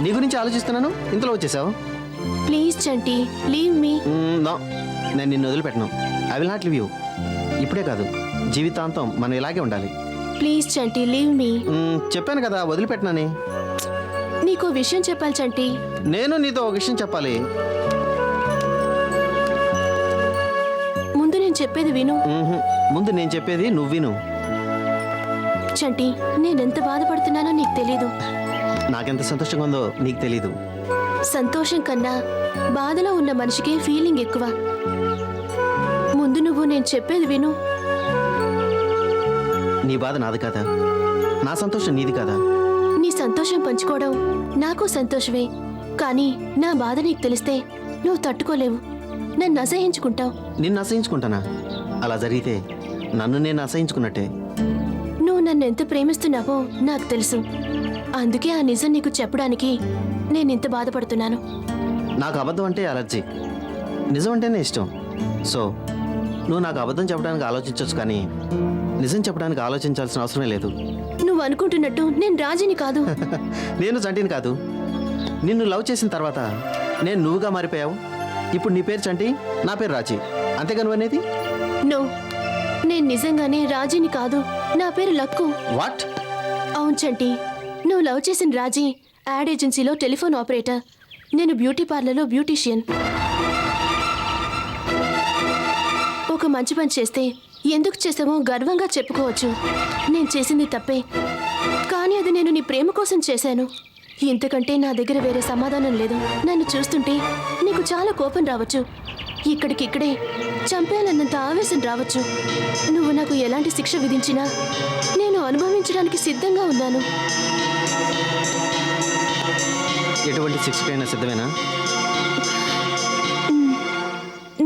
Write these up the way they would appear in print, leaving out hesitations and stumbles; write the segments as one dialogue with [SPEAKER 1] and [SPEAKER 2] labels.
[SPEAKER 1] నీ గురించి ఆలోచిస్తున్నాను, ఇంతలో వచ్చేసావు.
[SPEAKER 2] Please Chanti, leave me.
[SPEAKER 1] No, నేను నిన్ను వదిలిపెట్టను. I will not leave you. ఇప్పుడే కాదు, జీవితాంతం మనం ఇలాగే ఉండాలి.
[SPEAKER 2] Please Chanti, leave me.
[SPEAKER 1] చెప్పాను కదా వదిలిపెట్టనని.
[SPEAKER 2] నీకో విషయం చెప్పాలి చంటి.
[SPEAKER 1] నేను నీతో ఒక విషయం చెప్పాలి.
[SPEAKER 2] ముందు నేను చెప్పేది విను.
[SPEAKER 1] ముందు నేను చెప్పేది నువ్వు విను.
[SPEAKER 2] చంటి, నేనెంత బాధపడుతున్నానో నీకు తెలీదు.
[SPEAKER 1] నాకెంత సంతోషంగా ఉందో నీకు తెలీదు.
[SPEAKER 2] సంతోషం కన్నా బాధలో ఉన్న మనిషికి ఫీలింగ్ ఎక్కువ. ముందు నువ్వు నేను చెప్పేది విను.
[SPEAKER 1] నీ బాధ నాది కాదా? నా సంతోషం నీది కాదా?
[SPEAKER 2] నీ సంతోషం పంచుకోవడం నాకు సంతోషమే. కానీ నా బాధ నీకు తెలిస్తే నువ్వు తట్టుకోలేవు, నన్ను అసహించుకుంటావు.
[SPEAKER 1] నిన్ను అసహించుకుంటానా? అలా జరిగితే నన్ను నేను అసహించుకున్నట్టే.
[SPEAKER 2] నువ్వు నన్ను ఎంత ప్రేమిస్తున్నావో నాకు తెలుసు. అందుకే ఆ నిజం నీకు చెప్పడానికి నేను ఇంత బాధపడుతున్నాను.
[SPEAKER 1] నాకు అబద్ధం అంటే అలర్జీ, నిజం అంటేనే ఇష్టం. సో నువ్వు నాకు అబద్ధం చెప్పడానికి ఆలోచించవచ్చు, కానీ నిజం చెప్పడానికి ఆలోచించాల్సిన అవసరమే లేదు.
[SPEAKER 2] నువ్వు అనుకుంటున్నట్టు నేను రాజీని కాదు.
[SPEAKER 1] నేను చంటిని కాదు. నిన్ను లవ్ చేసిన తర్వాత నేను నువ్వుగా మారిపోయావు. ఇప్పుడు నీ పేరు చంటి, నా పేరు రాజీ. అంతేగా నువ్వు అనేది?
[SPEAKER 2] నో, నేను నిజంగానే రాజీని కాదు. నా పేరు లక్కు.
[SPEAKER 1] వాట్?
[SPEAKER 2] అవును చంటి, నువ్వు లవ్ చేసిన రాజీ యాడ్ ఏజెన్సీలో టెలిఫోన్ ఆపరేటర్, నేను బ్యూటీ పార్లర్లో బ్యూటీషియన్. ఒక మంచి పని చేస్తే ఎందుకు చేసామో గర్వంగా చెప్పుకోవచ్చు. నేను చేసింది తప్పే, కానీ అది నేను నీ ప్రేమ కోసం చేశాను. ఇంతకంటే నా దగ్గర వేరే సమాధానం లేదు. నన్ను చూస్తుంటే నీకు చాలా కోపం రావచ్చు, ఇక్కడికిక్కడే చంపేయాలన్నంత ఆవేశం రావచ్చు. నువ్వు నాకు ఎలాంటి శిక్ష విధించినా నేను అనుభవించడానికి సిద్ధంగా ఉన్నాను.
[SPEAKER 1] ఎటువంటి శిక్షకైనా సిద్ధమేనా?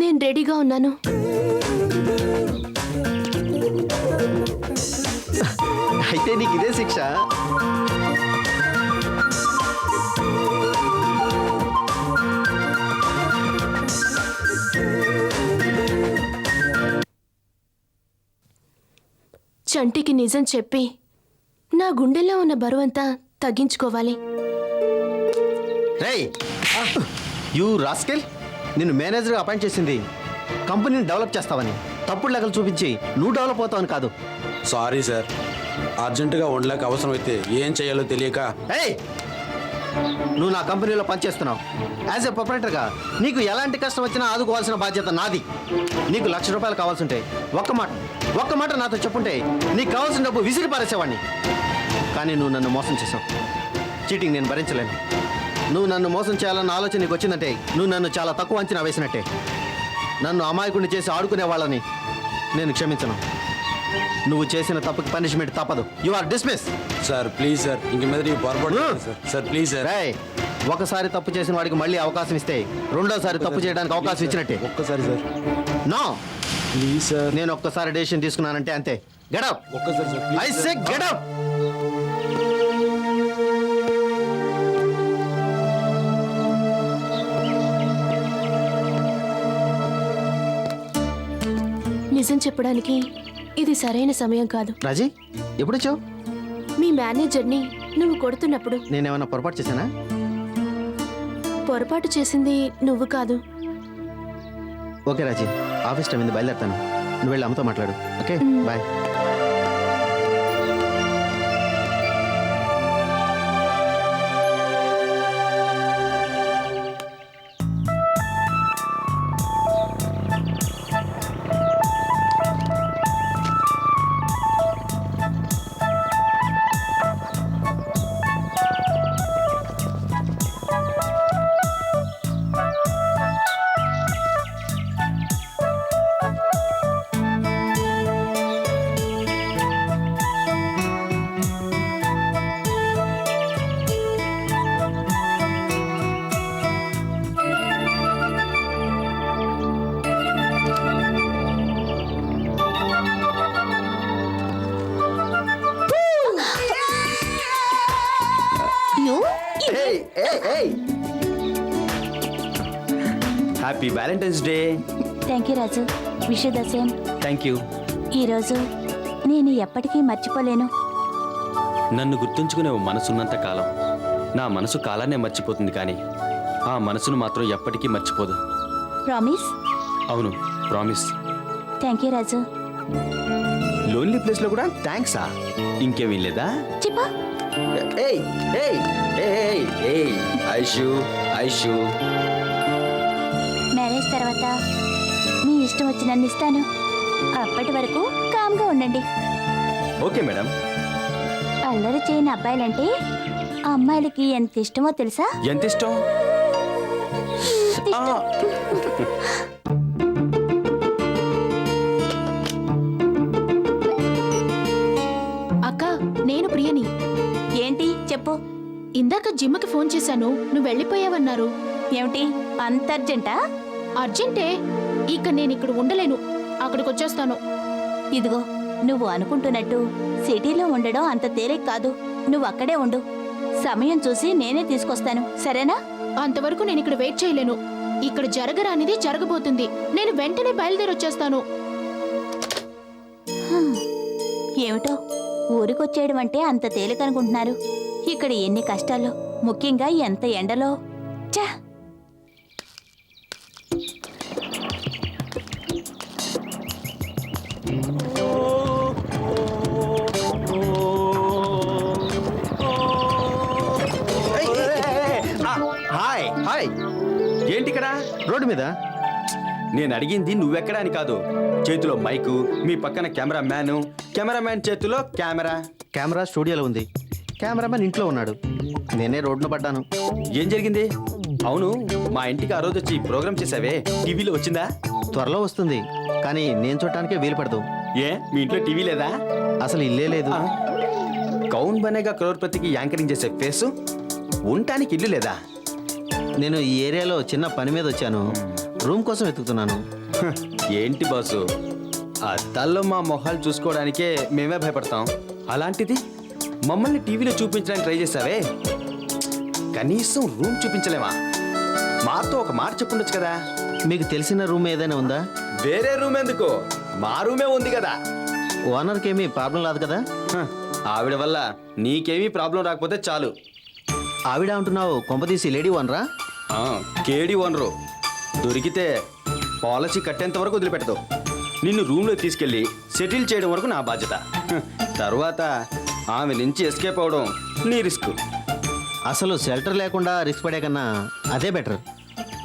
[SPEAKER 2] నేను రెడీగా ఉన్నాను.
[SPEAKER 1] అయితే నీకు ఇదే శిక్ష?
[SPEAKER 2] చంటికి నిజం చెప్పి నా గుండెల్లో ఉన్న బరువంతా తగ్గించుకోవాలి.
[SPEAKER 1] రేయ్, యూ రాస్కెల్! నిన్ను మేనేజర్గా అపాయింట్ చేసింది కంపెనీని డెవలప్ చేస్తావని, తప్పుడు లెక్కలు చూపించి నువ్వు డెవలప్ అవుతావని కాదు.
[SPEAKER 3] సారీ సార్, అర్జెంటుగా ఉండలేక అవసరమైతే ఏం చేయాలో తెలియక.
[SPEAKER 1] ఏయ్, నువ్వు నా కంపెనీలో పనిచేస్తున్నావు. యాజ్ ఎ ప్రొపరేటర్గా నీకు ఎలాంటి కష్టం వచ్చినా ఆదుకోవాల్సిన బాధ్యత నాది. నీకు ₹1,00,000 కావాల్సింటే ఒక్క మాట నాతో చెప్పుంటే నీకు కావాల్సిన డబ్బు విసిరి పారేసేవాడిని. కానీ నువ్వు నన్ను మోసం చేసావు. చీటింగ్ నేను భరించలేను. నువ్వు నన్ను మోసం చేయాలన్న ఆలోచన నీకు వచ్చిందంటే నువ్వు నన్ను చాలా తక్కువ అంచనా వేసినట్టే. నన్ను అమాయకుడిని చేసి ఆడుకునే వాళ్ళని నేను క్షమించను. నువ్వు చేసిన తప్పుకి పనిష్మెంట్ తప్పదు. You are dismiss.
[SPEAKER 3] Sir please sir, ఇంక మీద ఈ పొరపాటు సార్ ప్లీజ్ సార్.
[SPEAKER 1] రేయ్, ఒకసారి తప్పు చేసిన వాడికి మళ్ళీ అవకాశం ఇస్తే రెండోసారి తప్పు చేయడానికి అవకాశం ఇచ్చినట్టే.
[SPEAKER 3] ఒక్కసారి సార్.
[SPEAKER 1] No
[SPEAKER 3] please sir.
[SPEAKER 1] నేను ఒక్కసారి డెసిషన్ తీసుకున్నానంటే అంతే. Get out.
[SPEAKER 3] ఒక్కసారి sir.
[SPEAKER 1] I say get out.
[SPEAKER 2] నిజం చెప్పడానికి ఇది సరైన సమయం కాదు.
[SPEAKER 1] రాజీ, ఎప్పుడు వచ్చావు?
[SPEAKER 2] మీ మేనేజర్ని నువ్వు కొడుతున్నప్పుడు.
[SPEAKER 1] నేనేమన్నా పొరపాటు చేశానా?
[SPEAKER 2] పొరపాటు చేసింది నువ్వు కాదు.
[SPEAKER 1] ఓకే రాజీ, ఆఫీస్ టైం ఉంది, బయలుదేరుతాను. నువ్వు వెళ్ళి అమ్మతో మాట్లాడు. Okay, bye. Happy valentine's day.
[SPEAKER 4] Thank you Raju. Wish you the same.
[SPEAKER 1] Thank you.
[SPEAKER 4] ఈరోజు నేను ఎప్పటికీ మర్చిపోలేను.
[SPEAKER 5] నన్ను గుర్తుంచుకునే మనసున్నంత కాలం నా మనసు కాలాన్నే మర్చిపోతుంది కానీ ఆ మనసును మాత్రం ఎప్పటికీ మర్చిపోదు.
[SPEAKER 4] ప్రామిస్.
[SPEAKER 5] అవును, promise.
[SPEAKER 4] Thank you Raju.
[SPEAKER 5] Lonely ప్లేస్లో కూడా థ్యాంక్సా? ఇంకేమీ లేదా?
[SPEAKER 4] చెప్పా.
[SPEAKER 5] ఏయ్ ఏయ్ ఏయ్ ఏయ్ ఐషు ఐషు,
[SPEAKER 4] మ్యారేజ్ తర్వాత మీ ఇష్టం వచ్చినన్ని ఇస్తాను. అప్పటి వరకు కామ్గా ఉండండి.
[SPEAKER 5] Okay madam.
[SPEAKER 4] అల్లరి చేయని అబ్బాయిలంటే అమ్మాయిలకి ఎంత ఇష్టమో తెలుసా?
[SPEAKER 5] ఎంత ఇష్టం? ఆ,
[SPEAKER 2] అక్క, నేను ప్రియని.
[SPEAKER 4] ఏంటి చెప్పు.
[SPEAKER 2] ఇందాక జిమ్కి ఫోన్ చేశాను, నువ్వు వెళ్ళిపోయావన్నారు.
[SPEAKER 4] ఏమిటి అంత అర్జెంటా?
[SPEAKER 2] అర్జెంటే. ఇక నేను ఇక్కడ ఉండలేను, అక్కడికి వచ్చేస్తాను.
[SPEAKER 4] ఇదిగో, నువ్వు అనుకుంటున్నట్టు సిటీలో ఉండడం అంత తేలిక కాదు. నువ్వు అక్కడే ఉండు. సమయం చూసి నేనే తీసుకొస్తాను, సరేనా?
[SPEAKER 2] అంతవరకు నేను ఇక్కడ వెయిట్ చేయలేను. ఇక్కడ జరగరానిది జరగబోతుంది. నేను వెంటనే బయలుదేరి వచ్చేస్తాను.
[SPEAKER 4] ఏమిటో ఊరికొచ్చేయడం అంటే అంత తేలికనుకుంటున్నారు. ఇక్కడ ఎన్ని కష్టాలు, ముఖ్యంగా ఎంత ఎండలో. ఛా!
[SPEAKER 5] Hi hi. ఏంటి ఇక్కడ
[SPEAKER 1] రోడ్డు మీద.
[SPEAKER 5] నేను అడిగింది నువ్వెక్కడ అని కాదు. చేతిలో మైకు, మీ పక్కన కెమెరామ్యాన్ చేతిలో కెమెరా.
[SPEAKER 1] కెమెరా స్టూడియోలో ఉంది, కెమెరామెన్ ఇంట్లో ఉన్నాడు, నేనే రోడ్డున పడ్డాను.
[SPEAKER 5] ఏం జరిగింది? అవును, మా ఇంటికి ఆ రోజు వచ్చి ప్రోగ్రామ్ చేసావే, టీవీలో వచ్చిందా?
[SPEAKER 1] త్వరలో వస్తుంది, కానీ నేను చూడటానికే వీలు పడదు.
[SPEAKER 5] ఏ, మీ ఇంట్లో టీవీ లేదా?
[SPEAKER 1] అసలు ఇల్లే లేదు.
[SPEAKER 5] కౌన్ బనేగా కరోడ్పతికి యాంకరింగ్ చేసే ఫేసు, ఉండటానికి ఇల్లు లేదా?
[SPEAKER 1] నేను ఈ ఏరియాలో చిన్న పని మీద వచ్చాను, రూమ్ కోసం వెతుకుతున్నాను.
[SPEAKER 5] హ, ఏంటి బాసు, అద్దాల్లో మా మొహాలు చూసుకోవడానికే మేమే భయపడతాం. అలాంటిది మమ్మల్ని టీవీలో చూపించడానికి ట్రై చేసావే, కనీసం రూమ్ చూపించలేమా? మాతో ఒక మాట చెప్పుండొచ్చు కదా.
[SPEAKER 1] మీకు తెలిసిన రూమ్ ఏదైనా ఉందా?
[SPEAKER 5] వేరే రూమ్ ఎందుకు, మా రూమే ఉంది కదా.
[SPEAKER 1] ఓనర్కి ఏమీ ప్రాబ్లం రాదు కదా?
[SPEAKER 5] హ, ఆవిడ వల్ల నీకేమీ ప్రాబ్లం రాకపోతే చాలు.
[SPEAKER 1] ఆవిడ అంటున్నావు, కొంపదీసి లేడీ ఓనరా?
[SPEAKER 5] కేడి ఓనరు దొరికితే పాలసీ కట్టేంత వరకు వదిలిపెట్టదు. నిన్ను రూమ్లో తీసుకెళ్ళి సెటిల్ చేయడం వరకు నా బాధ్యత. తర్వాత ఆమె నుంచి ఎస్కేప్ అవడం నీ రిస్క్.
[SPEAKER 1] అసలు షెల్టర్ లేకుండా రిస్క్ పడే కన్నా అదే బెటర్.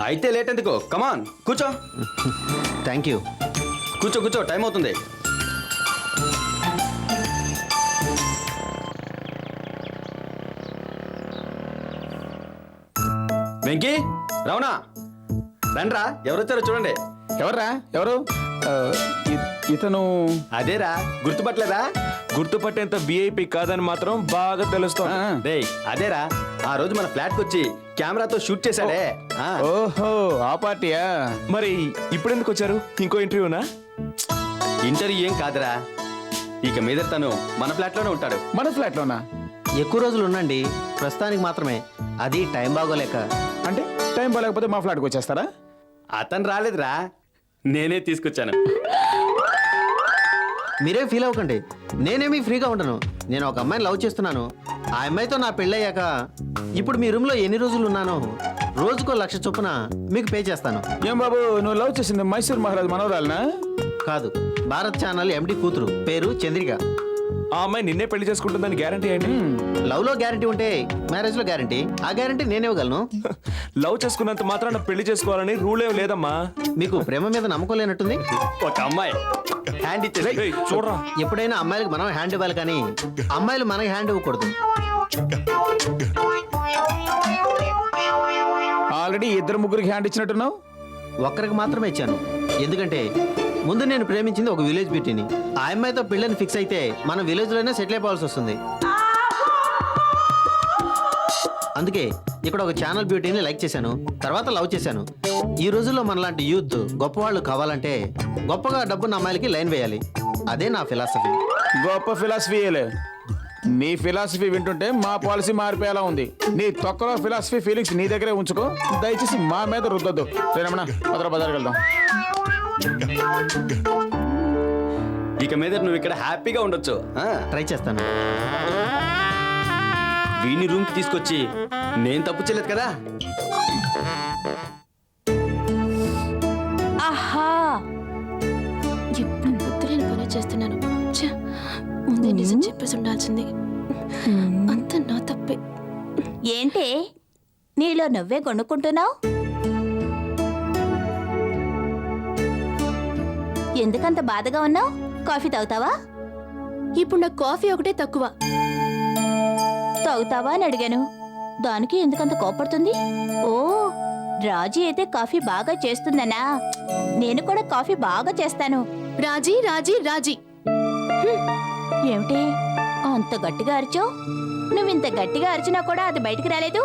[SPEAKER 5] అయితే లేట్ ఎందుకు, కమాన్ కూర్చో.
[SPEAKER 1] Thank you.
[SPEAKER 5] కూర్చో కూర్చో, టైం అవుతుంది. వెంకీ, రమణ, రండ్రా, ఎవరొచ్చారో చూడండి.
[SPEAKER 6] ఎవర్రా ఎవరు? ఇతను
[SPEAKER 5] అదేరా, గుర్తుపట్టలేదా?
[SPEAKER 7] గుర్తుపట్టేంత విఐపి కాదని మాత్రం బాగా తెలుస్తోంది.
[SPEAKER 5] రేయ్, అదేరా, ఆ రోజు మన ఫ్లాట్ కి వచ్చి కెమెరాతో షూట్ చేశాడే. ఆ,
[SPEAKER 6] ఓహో, ఆ పార్టీయా?
[SPEAKER 7] మరి ఇప్పుడు ఎందుకు వచ్చారు? ఇంకో ఇంటర్వ్యూనా?
[SPEAKER 5] ఇంటర్వ్యూ ఏం కాదురా, ఇక మీద తను మన ఫ్లాట్ లోనే ఉంటాడు.
[SPEAKER 6] మన ఫ్లాట్ లోనా?
[SPEAKER 1] ఎక్కువ రోజులు ఉండండి, ప్రస్తుతానికి మాత్రమే, అది టైం బాగోలేక.
[SPEAKER 6] అంటే టైం బాగాలేకపోతే మా ఫ్లాట్కి వచ్చేస్తారా?
[SPEAKER 5] అతను రాలేదురా, నేనే తీసుకొచ్చాను.
[SPEAKER 1] మీరే ఫీల్ అవ్వకండి, నేనేమీ ఫ్రీగా ఉండను. నేను ఒక అమ్మాయిని లవ్ చేస్తున్నాను. ఆ అమ్మాయితో నా పెళ్ళయ్యాక ఇప్పుడు మీ రూమ్లో ఎన్ని రోజులు ఉన్నానో రోజుకో 1,00,000 చొప్పున మీకు పే చేస్తాను.
[SPEAKER 6] ఏం బాబు, నువ్వు లవ్ చేసింది మైసూర్ మహారాజ్ మనవరాలనా?
[SPEAKER 1] కాదు, భారత్ ఛానల్ ఎండి కూతురు, పేరు చంద్రిక.
[SPEAKER 7] ఆ అమ్మాయి నిన్నే పెళ్లి చేసుకుంటుందని గ్యారంటీ ఏంటి?
[SPEAKER 1] లవ్లో గ్యారంటీ ఉంటే మ్యారేజ్లో గ్యారంటీ, ఆ గ్యారంటీ నేను ఇవ్వగలను.
[SPEAKER 7] లవ్ చేసుకున్నంత మాత్రాన పెళ్లి చేసుకోవాలని రూల్ ఏం లేదమ్మా.
[SPEAKER 1] మీకు ప్రేమ మీద నమ్మకం లేనట్టుంది.
[SPEAKER 5] ఒక అమ్మాయి హ్యాండ్ ఇచ్చేసి
[SPEAKER 7] ఏయ్, చూడరా,
[SPEAKER 1] ఎప్పుడైనా అమ్మాయిలకు మనం హ్యాండ్ ఇవ్వాలి, కానీ అమ్మాయిలు మనకి హ్యాండ్ ఇవ్వకూడదు.
[SPEAKER 6] ఆల్రెడీ 2-3 హ్యాండ్ ఇచ్చినట్టున్నావు.
[SPEAKER 1] ఒక్కరికి మాత్రమే ఇచ్చాను, ఎందుకంటే ముందు నేను ప్రేమించింది ఒక విలేజ్ బ్యూటీని. ఆ అమ్మాయితో పెళ్ళని ఫిక్స్ అయితే మనం విలేజ్లోనే సెటిల్ అయిపోవాల్సి వస్తుంది. అందుకే ఇక్కడ ఒక ఛానల్ బ్యూటీని లైక్ చేశాను, తర్వాత లవ్ చేశాను. ఈ రోజుల్లో మనలాంటి యూత్ గొప్పవాళ్ళు కావాలంటే గొప్పగా డబ్బున్న అమ్మాయిలకి లైన్ వేయాలి. అదే నా ఫిలాసఫీ.
[SPEAKER 6] గొప్ప ఫిలాసఫీయలే. నీ ఫిలాసఫీ వింటుంటే మా పాలసీ మారిపోయేలా ఉంది. నీ తొక్కలో ఫిలాసఫీ ఫీలింగ్స్ నీ దగ్గరే ఉంచుకో, దయచేసి మా మీద రుద్దొద్దు. రమణ, బజార్కి వెళ్దాం.
[SPEAKER 5] ఇక మీద నువ్వు ఇక్కడ హ్యాపీగా ఉండొచ్చు.
[SPEAKER 1] ట్రై చేస్తాను.
[SPEAKER 5] వీడిని రూమ్కి తీసుకొచ్చి నేను తప్పు చేయలేదు కదా.
[SPEAKER 4] ఆహా,
[SPEAKER 2] ఎప్పుడు బుద్ధులేని పని చేస్తున్నాను. ఛ, ముందే నిజం చెప్పేసి ఉండాల్సింది. అంత నా తప్పే.
[SPEAKER 4] ఏంటే నీలో నువ్వే కొనుక్కుంటున్నావు? ఎందుకంత బాధగా ఉన్నావు? కాఫీ తాగుతావా?
[SPEAKER 2] ఇప్పుడు నాకు కాఫీ ఒకటే తక్కువ.
[SPEAKER 4] తాగుతావా అని అడిగాను. దానికి ఎందుకంత కోపడుతుంది? ఓ, రాజీ అయితే కాఫీ బాగా చేస్తుందనా? నేను కూడా కాఫీ బాగా చేస్తాను.
[SPEAKER 2] రాజీ రాజీ రాజీ.
[SPEAKER 4] ఏమిటి అంత గట్టిగా అరిచావు? నువ్వింత గట్టిగా అరిచినా కూడా అది బయటికి రాలేదు.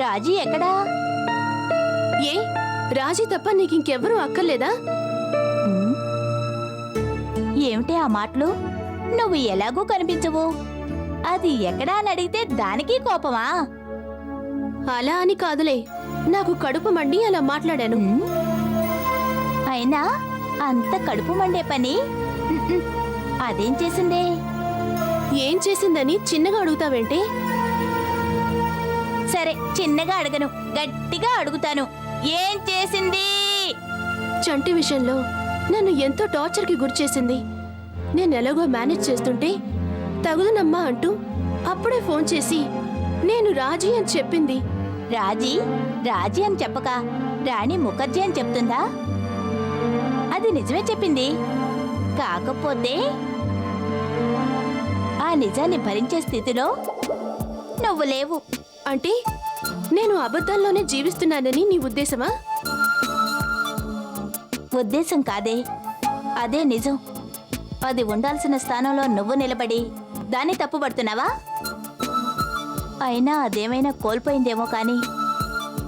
[SPEAKER 4] రాజీ ఎక్కడా?
[SPEAKER 2] ఏ రాజీ తప్ప నీకు ఇంకెవ్వరూ అక్కర్లేదా?
[SPEAKER 4] ఉమ్. ఏమిటి ఆ మాటలు? నువ్వు ఎలాగూ కనిపించవు. అది ఎక్కడా అని అడిగితే దానికి కోపమా?
[SPEAKER 2] అలా అని కాదులే, నాకు కడుపు మండి అలా మాట్లాడాను.
[SPEAKER 4] ఉమ్. అయినా అంత కడుపు మండే పని అదేం చేసిందే?
[SPEAKER 2] ఏం చేసిందని చిన్నగా అడుగుతావేంటి?
[SPEAKER 4] సరే, చిన్నగా అడగను, గట్టిగా అడుగుతాను. ఏం చేసింది?
[SPEAKER 2] చంటి విషయంలో నన్ను ఎంతో టార్చర్కి గురిచేసింది. నేను ఎలాగో మేనేజ్ చేస్తుంటే తగుదనమ్మా అంటూ అప్పుడే ఫోన్ చేసి నేను రాజీ అని చెప్పింది.
[SPEAKER 4] రాజీ రాజీ అని చెప్పక రాణి ముఖర్జీ అని చెప్తుందా? అది నిజమే చెప్పింది. కాకపోతే ఆ నిజాన్ని భరించే స్థితిలో నువ్వు లేవు.
[SPEAKER 2] అంటే నేను అబద్ధాల్లోనే జీవిస్తున్నానని నీ ఉద్దేశమా?
[SPEAKER 4] ఉద్దేశం కాదే, అదే నిజం. అది ఉండాల్సిన స్థానంలో నువ్వు నిలబడి దాన్ని తప్పుపడుతున్నావా? అయినా అదేమైనా కోల్పోయిందేమో కానీ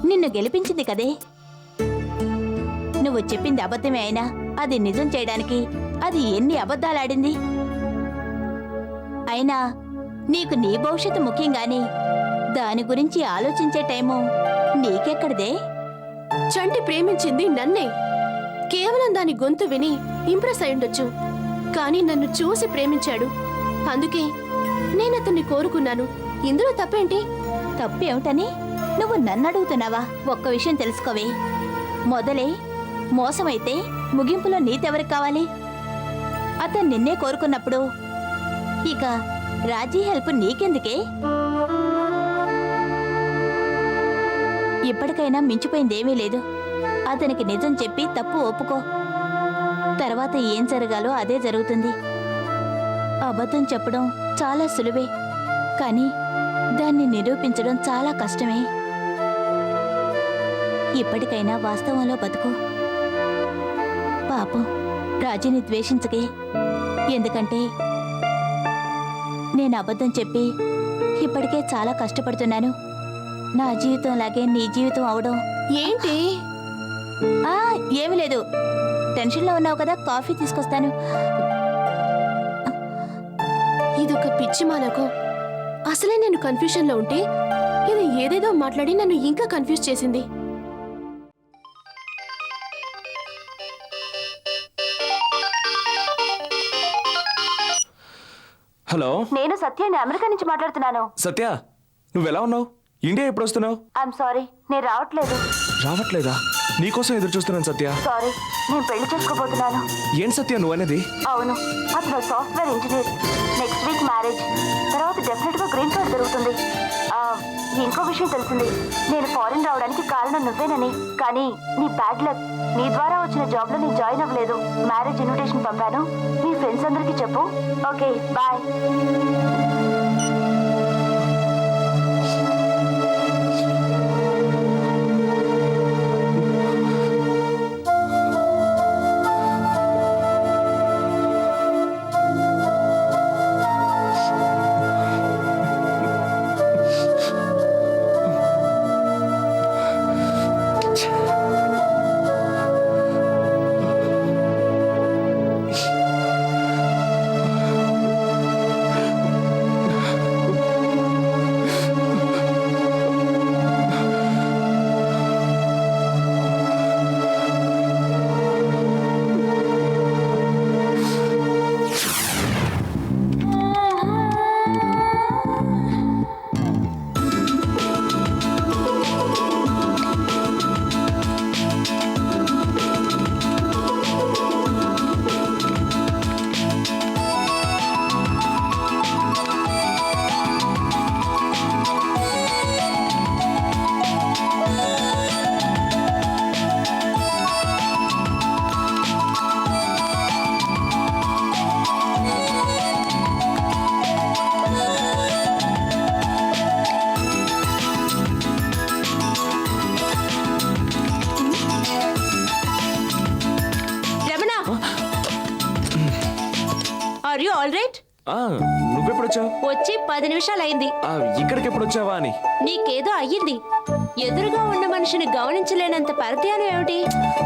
[SPEAKER 4] నిన్ను గెలిపించింది కదే. నువ్వు చెప్పింది అబద్ధమే అయినా అది నిజం చేయడానికి అది ఎన్ని అబద్ధాలాడింది. అయినా నీకు నీ భవిష్యత్తు ముఖ్యం గాని దాని గురించి ఆలోచించే టైము నీకెక్కడిదే?
[SPEAKER 2] చంటి ప్రేమించింది నన్నే. కేవలం దాని గొంతు విని ఇంప్రెస్ అయ్యుండొచ్చు, కానీ నన్ను చూసి ప్రేమించాడు. అందుకే నేను అతన్ని కోరుకున్నాను. ఇందులో తప్పేంటి?
[SPEAKER 4] తప్పేమిటని నువ్వు నన్ను అడుగుతున్నావా? ఒక్క విషయం తెలుసుకోవే, మొదలే మోసమైతే ముగింపులో నీతెవరికి కావాలి? అతను నిన్నే కోరుకున్నప్పుడు ఇక రాజీ హెల్ప్ నీకెందుకే? ఇప్పటికైనా మించిపోయిందేమీ లేదు. అతనికి నిజం చెప్పి తప్పు ఒప్పుకో. తర్వాత ఏం జరగాలో అదే జరుగుతుంది. అబద్ధం చెప్పడం చాలా సులువే, కానీ దాన్ని నిరూపించడం చాలా కష్టమే. ఇప్పటికైనా వాస్తవంలో బతుకు. పాపం రాజీని ద్వేషించకే. ఎందుకంటే నేను అబద్ధం చెప్పి ఇప్పటికే చాలా కష్టపడుతున్నాను. నా జీవితంలాగే నీ జీవితం అవడం
[SPEAKER 2] ఏంటి?
[SPEAKER 4] ఏమీ లేదు. టెన్షన్లో ఉన్నావు కదా, కాఫీ తీసుకొస్తాను.
[SPEAKER 2] ఇదొక పిచ్చి మాలకు. అసలే నేను కన్ఫ్యూషన్లో ఉంటే ఇది ఏదేదో మాట్లాడి నన్ను ఇంకా కన్ఫ్యూజ్ చేసింది.
[SPEAKER 7] హలో
[SPEAKER 4] నేను సత్యాన్ని అమెరికా నుంచి మాట్లాడుతున్నాను.
[SPEAKER 7] సత్య, నువ్వెలా ఉన్నావు? ఇండియా ఎప్పుడు వస్తున్నావు?
[SPEAKER 4] ఐఎమ్ సారీ, నేను రావట్లేదు.
[SPEAKER 7] రావట్లేదా? నీకోసం ఎదురు చూస్తున్నాను సత్య.
[SPEAKER 4] సారీ, నేను పెళ్లి చేసుకోబోతున్నాను.
[SPEAKER 7] ఏంటి సత్య నువ్వు అనేది?
[SPEAKER 4] అవును, అతను software engineer. Next week marriage, తర్వాత డెఫినెట్ గా గ్రీన్ కార్డ్ దొరుకుతుంది. ఇంకో విషయం తెలిసింది, నేను ఫారిన్ రావడానికి కారణం నువ్వేనని. కానీ నీ బ్యాడ్ లక్, నీ ద్వారా వచ్చిన జాబ్ లో నేను జాయిన్ అవ్వలేదు. మ్యారేజ్ ఇన్విటేషన్ పంపాను, నీ ఫ్రెండ్స్ అందరికీ చెప్పు. Okay, bye.
[SPEAKER 8] ఆల్ రైట్
[SPEAKER 7] ఆ, నువ్వెప్పుడు వచ్చావు
[SPEAKER 8] వచ్చి 10 నిమిషాలు అయింది.
[SPEAKER 7] ఇక్కడికి ఎప్పుడు వచ్చావా అని.
[SPEAKER 8] నీకేదో అయ్యింది. ఎదురుగా ఉన్న మనిషిని గమనించలేనంత పరధ్యానం ఏమిటి?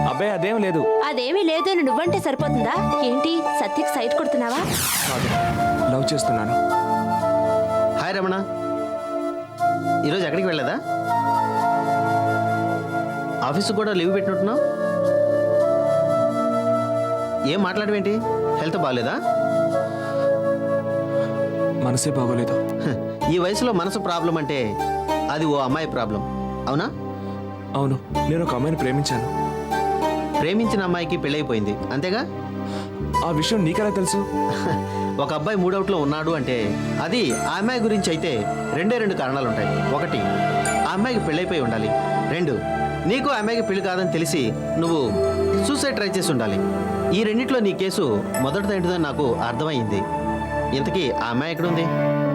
[SPEAKER 7] అబ్బాయి అదేం లేదు.
[SPEAKER 8] అదేమీ లేదు అని నువ్వంటే సరిపోతుందా? ఏంటి సత్యకి సైట్ కొడుతున్నావా?
[SPEAKER 7] లవ్ చేస్తున్నాను.
[SPEAKER 1] హాయ్ రమణ, ఈరోజు ఎక్కడికి వెళ్ళదా? ఆఫీసు కూడా లీవ్ పెట్టినట్టున్నావు. ఏం మాట్లాడవేంటి? హెల్త్ బాగాలేదా?
[SPEAKER 7] మనసే బాగోలేదు.
[SPEAKER 1] ఈ వయసులో మనసు ప్రాబ్లం అంటే అది ఓ అమ్మాయి ప్రాబ్లం, అవునా?
[SPEAKER 7] అవును, నేను ఒక అమ్మాయిని ప్రేమించాను.
[SPEAKER 1] ప్రేమించిన అమ్మాయికి పెళ్ళైపోయింది, అంతేగా?
[SPEAKER 7] ఆ విషయం నీకెలా తెలుసు?
[SPEAKER 1] ఒక అబ్బాయి మూడవుట్లో ఉన్నాడు అంటే అది ఆ అమ్మాయి గురించి అయితే రెండు కారణాలు ఉంటాయి. ఒకటి, ఆ అమ్మాయికి పెళ్ళైపోయి ఉండాలి. 2, నీకు ఆ అమ్మాయికి పెళ్లి కాదని తెలిసి నువ్వు సూసైడ్ ట్రై చేసి ఉండాలి. ఈ రెండిట్లో నీ కేసు మొదటిది ఏంటిదని నాకు అర్థమైంది. ఇంతకీ ఆ అమ్మాయి ఎక్కడుంది?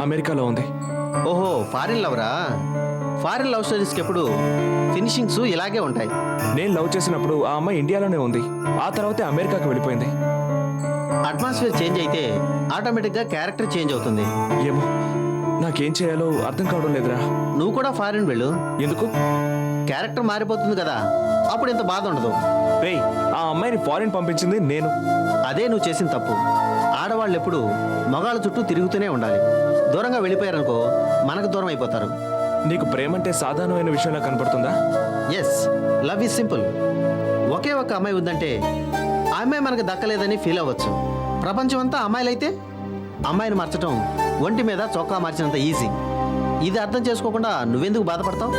[SPEAKER 7] అమెరికాలో ఉంది.
[SPEAKER 1] ఓహో, ఫారిన్ లవరా? ఫారిన్ లవ్ స్టోరీస్కి ఎప్పుడు ఫినిషింగ్స్ ఇలాగే ఉంటాయి.
[SPEAKER 7] నేను లవ్ చేసినప్పుడు ఆ అమ్మాయి ఇండియాలోనే ఉంది. ఆ తర్వాతే అమెరికాకి వెళ్ళిపోయింది.
[SPEAKER 1] అట్మాస్ఫియర్ చేంజ్ అయితే ఆటోమేటిక్గా క్యారెక్టర్ చేంజ్ అవుతుంది.
[SPEAKER 7] ఏమో, నాకేం చేయాలో అర్థం కావడం లేదురా.
[SPEAKER 1] నువ్వు కూడా ఫారిన్ వెళ్ళు.
[SPEAKER 7] ఎందుకు?
[SPEAKER 1] క్యారెక్టర్ మారిపోతుంది కదా, అప్పుడు ఇంత బాధ ఉండదు.
[SPEAKER 7] రేయ్, ఆ అమ్మాయిని ఫారిన్ పంపించింది నేను.
[SPEAKER 1] అదే నువ్వు చేసిన తప్పు. ఆడవాళ్ళు ఎప్పుడు మగాళ్ళ చుట్టూ తిరుగుతూనే ఉండాలి. దూరంగా వెళ్ళిపోయారనుకో మనకు దూరం అయిపోతారు.
[SPEAKER 7] నీకు ప్రేమంటే సాధారణమైన విషయంలా కనపడుతుందా?
[SPEAKER 1] Yes, love is simple. ఒకే ఒక అమ్మాయి ఉందంటే ఆ అమ్మాయి మనకు దక్కలేదని ఫీల్ అవ్వచ్చు. ప్రపంచం అంతా అమ్మాయిలైతే అమ్మాయిని మార్చడం ఒంటి మీద చొక్కా మార్చినంత ఈజీ. ఇది అర్థం చేసుకోకుండా నువ్వెందుకు బాధపడతావు?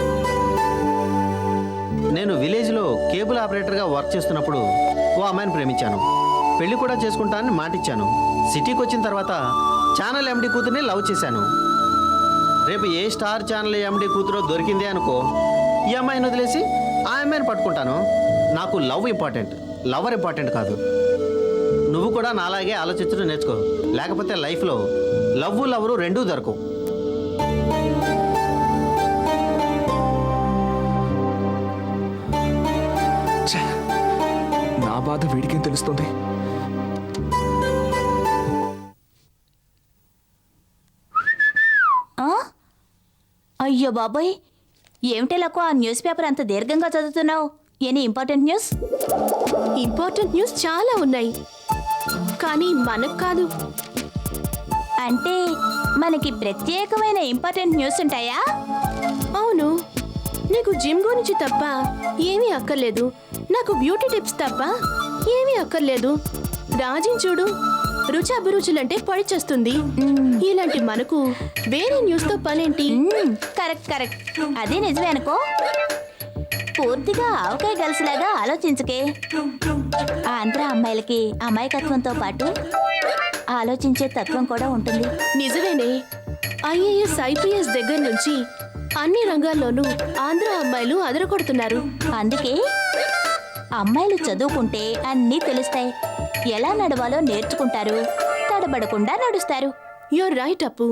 [SPEAKER 1] నేను విలేజ్లో కేబుల్ ఆపరేటర్గా వర్క్ చేస్తున్నప్పుడు ఓ అమ్మాయిని ప్రేమించాను. పెళ్లి కూడా చేసుకుంటానని మాటిచ్చాను. సిటీకి వచ్చిన తర్వాత ఛానల్ ఎండి కూతుర్ని లవ్ చేశాను. రేపు ఏ స్టార్ ఛానల్ ఎండి కూతురో దొరికిందే అనుకో, ఈ అమ్మాయిని వదిలేసి ఆ అమ్మాయిని పట్టుకుంటాను. నాకు లవ్ ఇంపార్టెంట్, లవర్ ఇంపార్టెంట్ కాదు. నువ్వు కూడా నాలాగే ఆలోచించడం నేర్చుకో, లేకపోతే లైఫ్లో లవ్వు రెండూ దొరకవు.
[SPEAKER 7] ఛే, నా బాధ వీడికేం తెలుస్తుంది?
[SPEAKER 8] అయ్యో బాబోయ్, ఏమిటెలకు ఆ న్యూస్ పేపర్ అంత దీర్ఘంగా చదువుతున్నావు? Any important news?
[SPEAKER 2] Important news చాలా ఉన్నాయి, కానీ మనకు కాదు.
[SPEAKER 8] అంటే మనకి ప్రత్యేకమైన ఇంపార్టెంట్ న్యూస్ ఉంటాయా?
[SPEAKER 2] అవును, నీకు జిమ్ గురించి తప్ప ఏమీ అక్కర్లేదు. నాకు బ్యూటీ టిప్స్ తప్ప ఏమీ అక్కర్లేదు. రాజిని చూడు, రుచి అభిరుచులంటే పడిచేస్తుంది. ఇలాంటి మనకు వేరే న్యూస్తో పనేంటి?
[SPEAKER 8] కరెక్ట్ కరెక్ట్, అదే నిజమే అనుకో. పూర్తిగా ఆవకాయ గలిసిలాగా ఆలోచించకే. ఆంధ్ర అమ్మాయిలకి అమాయకత్వంతో పాటు ఆలోచించే తత్వం కూడా ఉంటుంది.
[SPEAKER 2] నిజమేనే, ఐఏఎస్ ఐపీఎస్ దగ్గర నుంచి అన్ని రంగాల్లోనూ ఆంధ్ర అమ్మాయిలు అదరకొడుతున్నారు.
[SPEAKER 8] అందుకే అమ్మాయిలు చదువుకుంటే అన్నీ తెలుస్తాయి. ఎలా నడవాలో నేర్చుకుంటారు, తడబడకుండా నడుస్తారు.
[SPEAKER 2] యూర్ రైట్ అప్పు.